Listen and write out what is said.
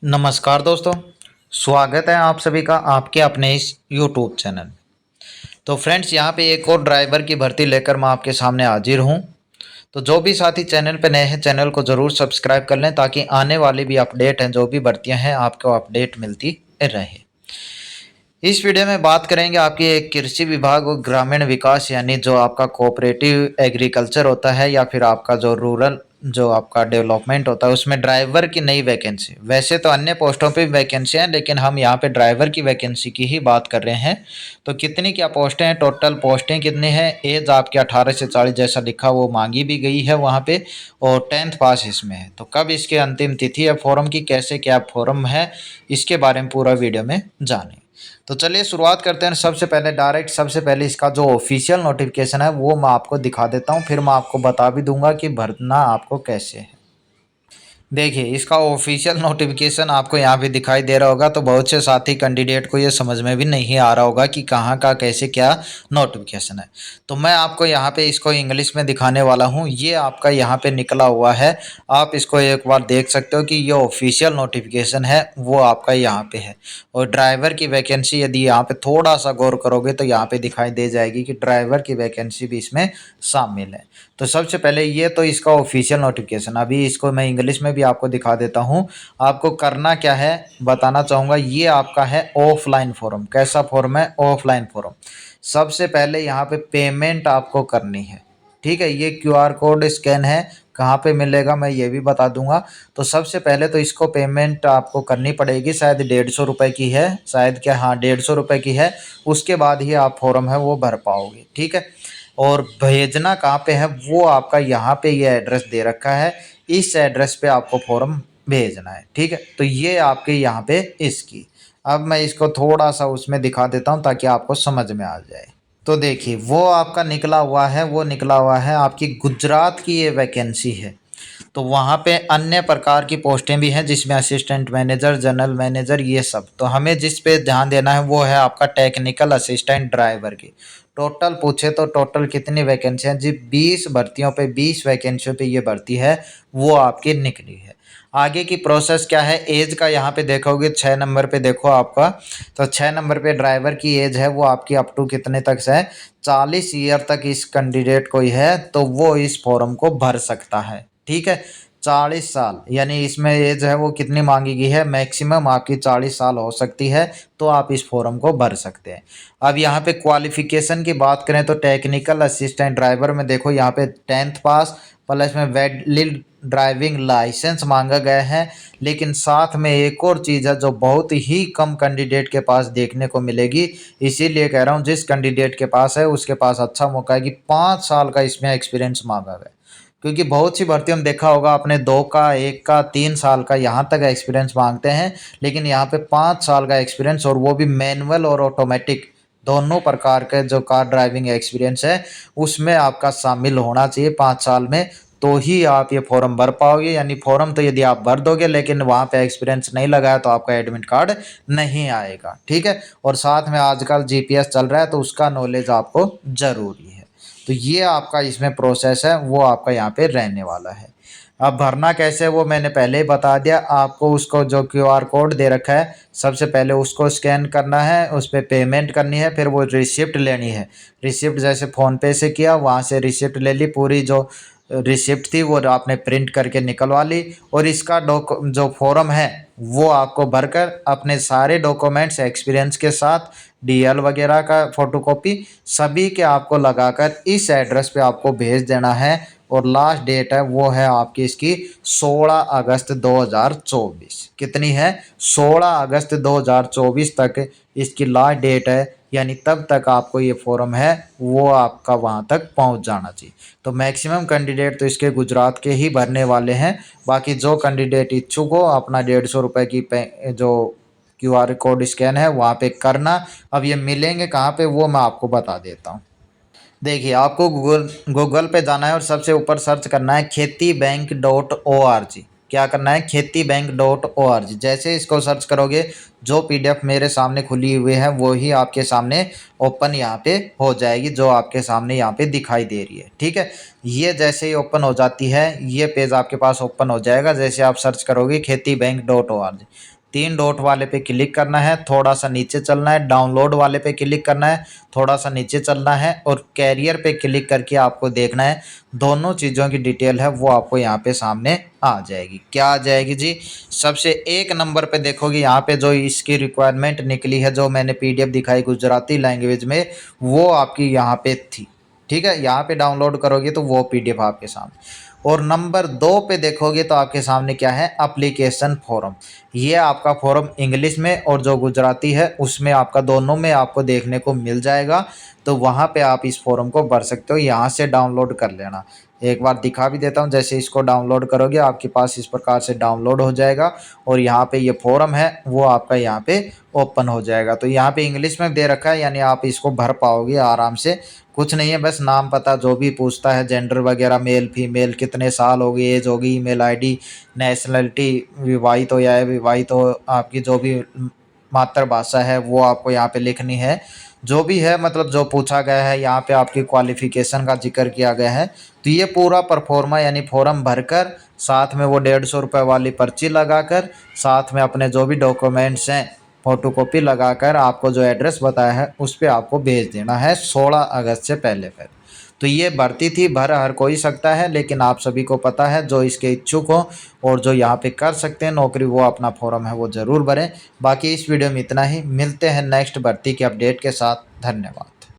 नमस्कार दोस्तों। स्वागत है आप सभी का आपके अपने इस YouTube चैनल। तो फ्रेंड्स, यहाँ पे एक और ड्राइवर की भर्ती लेकर मैं आपके सामने हाजिर हूँ। तो जो भी साथी चैनल पे नए हैं, चैनल को ज़रूर सब्सक्राइब कर लें ताकि आने वाली भी अपडेट हैं, जो भी भर्तियाँ हैं, आपको अपडेट मिलती रहे। इस वीडियो में बात करेंगे आपकी एक कृषि विभाग और ग्रामीण विकास, यानी जो आपका कोऑपरेटिव एग्रीकल्चर होता है या फिर आपका जो रूरल जो आपका डेवलपमेंट होता है, उसमें ड्राइवर की नई वैकेंसी। वैसे तो अन्य पोस्टों पे भी वैकेंसी हैं, लेकिन हम यहाँ पे ड्राइवर की वैकेंसी की ही बात कर रहे हैं। तो कितनी क्या पोस्टें हैं, टोटल पोस्टें कितनी हैं, एज आपकी 18 से 40 जैसा लिखा वो मांगी भी गई है वहाँ पे, और 10th पास इसमें है। तो कब इसकी अंतिम तिथि है फॉर्म की, कैसे क्या फॉर्म है, इसके बारे में पूरा वीडियो में जानें। तो चलिए शुरुआत करते हैं। सबसे पहले इसका जो ऑफिशियल नोटिफिकेशन है वो मैं आपको दिखा देता हूँ, फिर मैं आपको बता भी दूंगा कि भरना आपको कैसे है। देखिए, इसका ऑफिशियल नोटिफिकेशन आपको यहाँ पे दिखाई दे रहा होगा। तो बहुत से साथी कैंडिडेट को ये समझ में भी नहीं आ रहा होगा कि कहाँ का कैसे क्या नोटिफिकेशन है। तो मैं आपको यहाँ पे इसको इंग्लिश में दिखाने वाला हूँ। ये आपका यहाँ पे निकला हुआ है, आप इसको एक बार देख सकते हो कि ये ऑफिशियल नोटिफिकेशन है, वो आपका यहाँ पे है। और ड्राइवर की वैकेंसी यदि यहाँ पे थोड़ा सा गौर करोगे तो यहाँ पे दिखाई दे जाएगी कि ड्राइवर की वैकेंसी भी इसमें शामिल है। तो सबसे पहले ये तो इसका ऑफिशियल नोटिफिकेशन, अभी इसको मैं इंग्लिश में भी आपको दिखा देता हूँ। आपको करना क्या है बताना चाहूँगा। ये आपका है ऑफलाइन फॉर्म। कैसा फॉर्म है? Offline form. सबसे पहले यहाँ पे पेमेंट आपको करनी है, ठीक है। ये क्यूआर कोड स्कैन है, कहाँ पे मिलेगा मैं ये भी बता दूंगा। तो सबसे पहले तो इसको पेमेंट आपको करनी पड़ेगी, शायद 150 रुपये की है, शायद क्या, हाँ 150 रुपये की है। उसके बाद ही आप फॉर्म है वो भर पाओगे, ठीक है। और भेजना कहाँ पे है, वो आपका यहाँ पे ये एड्रेस दे रखा है, इस एड्रेस पे आपको फॉर्म भेजना है, ठीक है। तो ये आपके यहाँ पे इसकी, अब मैं इसको थोड़ा सा उसमें दिखा देता हूँ ताकि आपको समझ में आ जाए। तो देखिए, वो आपका निकला हुआ है, वो निकला हुआ है आपकी गुजरात की ये वैकेंसी है। तो वहाँ पे अन्य प्रकार की पोस्टें भी हैं, जिसमें असिस्टेंट मैनेजर, जनरल मैनेजर, ये सब। तो हमें जिस पे ध्यान देना है वो है आपका टेक्निकल असिस्टेंट ड्राइवर की। टोटल पूछे तो टोटल कितनी वैकेंसी हैं जी? 20 भर्तियों पे, 20 वैकेंसियों पे ये भर्ती है, वो आपकी निकली है। आगे की प्रोसेस क्या है? एज का यहाँ पे देखोगे 6 नंबर पे देखो आपका। तो 6 नंबर पे ड्राइवर की एज है वो आपकी अप टू कितने तक से है? 40 ईयर तक इस कैंडिडेट को ही है, तो वो इस फॉर्म को भर सकता है, ठीक है। 40 साल, यानी इसमें एज है वो कितनी मांगी गई है? मैक्सिमम आपकी 40 साल हो सकती है, तो आप इस फॉर्म को भर सकते हैं। अब यहाँ पे क्वालिफिकेशन की बात करें तो टेक्निकल असिस्टेंट ड्राइवर में देखो यहाँ पे 10th पास प्लस में वैलिड ड्राइविंग लाइसेंस मांगा गया है। लेकिन साथ में एक और चीज़ है जो बहुत ही कम कैंडिडेट के पास देखने को मिलेगी, इसीलिए कह रहा हूँ जिस कैंडिडेट के पास है उसके पास अच्छा मौका है कि 5 साल का इसमें एक्सपीरियंस मांगा गया। क्योंकि बहुत सी भर्तियों में देखा होगा आपने, 2 का, 1 का, 3 साल का यहाँ तक एक्सपीरियंस मांगते हैं, लेकिन यहाँ पे 5 साल का एक्सपीरियंस, और वो भी मैनुअल और ऑटोमेटिक दोनों प्रकार के जो कार ड्राइविंग एक्सपीरियंस है उसमें आपका शामिल होना चाहिए 5 साल में, तो ही आप ये फॉर्म भर पाओगे। यानी फॉर्म तो यदि आप भर दोगे लेकिन वहाँ पे एक्सपीरियंस नहीं लगाया तो आपका एडमिट कार्ड नहीं आएगा, ठीक है। और साथ में आजकल जीपीएस चल रहा है तो उसका नॉलेज आपको ज़रूरी है। तो ये आपका इसमें प्रोसेस है वो आपका यहाँ पे रहने वाला है। अब भरना कैसे वो मैंने पहले ही बता दिया आपको। उसको जो क्यूआर कोड दे रखा है, सबसे पहले उसको स्कैन करना है, उस पर पेमेंट करनी है, फिर वो रिसिप्ट लेनी है। रिसिप्ट जैसे फ़ोनपे से किया, वहाँ से रिसिप्ट ले ली, पूरी जो रिसिप्ट थी वो आपने प्रिंट करके निकलवा ली। और इसका जो फॉर्म है वो आपको भरकर अपने सारे डॉक्यूमेंट्स एक्सपीरियंस के साथ, डीएल वगैरह का फोटोकॉपी सभी के आपको लगाकर इस एड्रेस पे आपको भेज देना है। और लास्ट डेट है वो है आपकी इसकी 16 अगस्त 2024। कितनी है? 16 अगस्त 2024 तक इसकी लास्ट डेट है, यानी तब तक आपको ये फॉर्म है वो आपका वहाँ तक पहुँच जाना चाहिए। तो मैक्सिमम कैंडिडेट तो इसके गुजरात के ही भरने वाले हैं। बाकी जो कैंडिडेट इच्छुक हो अपना 150 रुपये की जो क्यूआर कोड स्कैन है वहाँ पे करना। अब ये मिलेंगे कहाँ पे वो मैं आपको बता देता हूँ। देखिए, आपको गूगल गूगल पे जाना है और सबसे ऊपर सर्च करना है खेती बैंक .org। क्या करना है, खेतीbank.org। जैसे इसको सर्च करोगे जो PDF मेरे सामने खुली हुई है वो ही आपके सामने ओपन यहाँ पे हो जाएगी, जो आपके सामने यहाँ पे दिखाई दे रही है। ठीक है, ये जैसे ही ओपन हो जाती है ये पेज आपके पास ओपन हो जाएगा। जैसे आप सर्च करोगे खेतीbank.org, 3 डॉट वाले पे क्लिक करना है, थोड़ा सा नीचे चलना है, डाउनलोड वाले पे क्लिक करना है, थोड़ा सा नीचे चलना है और कैरियर पे क्लिक करके आपको देखना है दोनों चीज़ों की डिटेल है वो आपको यहाँ पे सामने आ जाएगी। क्या आ जाएगी जी, सबसे एक नंबर पे देखोगे यहाँ पे जो इसकी रिक्वायरमेंट निकली है, जो मैंने PDF दिखाई गुजराती लैंग्वेज में, वो आपकी यहाँ पे थी। ठीक है, यहाँ पे डाउनलोड करोगे तो वो PDF आपके सामने। और नंबर 2 पे देखोगे तो आपके सामने क्या है, एप्लीकेशन फॉर्म। ये आपका फॉर्म इंग्लिश में और जो गुजराती है उसमें आपका दोनों में आपको देखने को मिल जाएगा। तो वहाँ पे आप इस फॉर्म को भर सकते हो, यहाँ से डाउनलोड कर लेना। एक बार दिखा भी देता हूँ, जैसे इसको डाउनलोड करोगे आपके पास इस प्रकार से डाउनलोड हो जाएगा और यहाँ पे ये फॉर्म है वो आपका यहाँ पे ओपन हो जाएगा। तो यहाँ पे इंग्लिश में दे रखा है, यानी आप इसको भर पाओगे आराम से। कुछ नहीं है, बस नाम पता जो भी पूछता है, जेंडर वगैरह, मेल फीमेल, कितने साल हो गए, एज होगी, ईमेल ID, नेशनलिटी, विवाहित हो या अविवाहित हो, आपकी जो भी मातृभाषा है वो आपको यहाँ पे लिखनी है। जो भी है मतलब जो पूछा गया है यहाँ पे आपकी क्वालिफिकेशन का जिक्र किया गया है। तो ये पूरा परफॉर्मा यानी फॉर्म भरकर साथ में वो 150 रुपये वाली पर्ची लगाकर साथ में अपने जो भी डॉक्यूमेंट्स हैं फोटोकॉपी लगाकर आपको जो एड्रेस बताया है उस पर आपको भेज देना है 16 अगस्त से पहले। तो ये भर्ती थी, भर हर कोई सकता है, लेकिन आप सभी को पता है जो इसके इच्छुक हो और जो यहाँ पे कर सकते हैं नौकरी वो अपना फॉर्म है वो ज़रूर भरें। बाकी इस वीडियो में इतना ही, मिलते हैं नेक्स्ट भर्ती के अपडेट के साथ। धन्यवाद।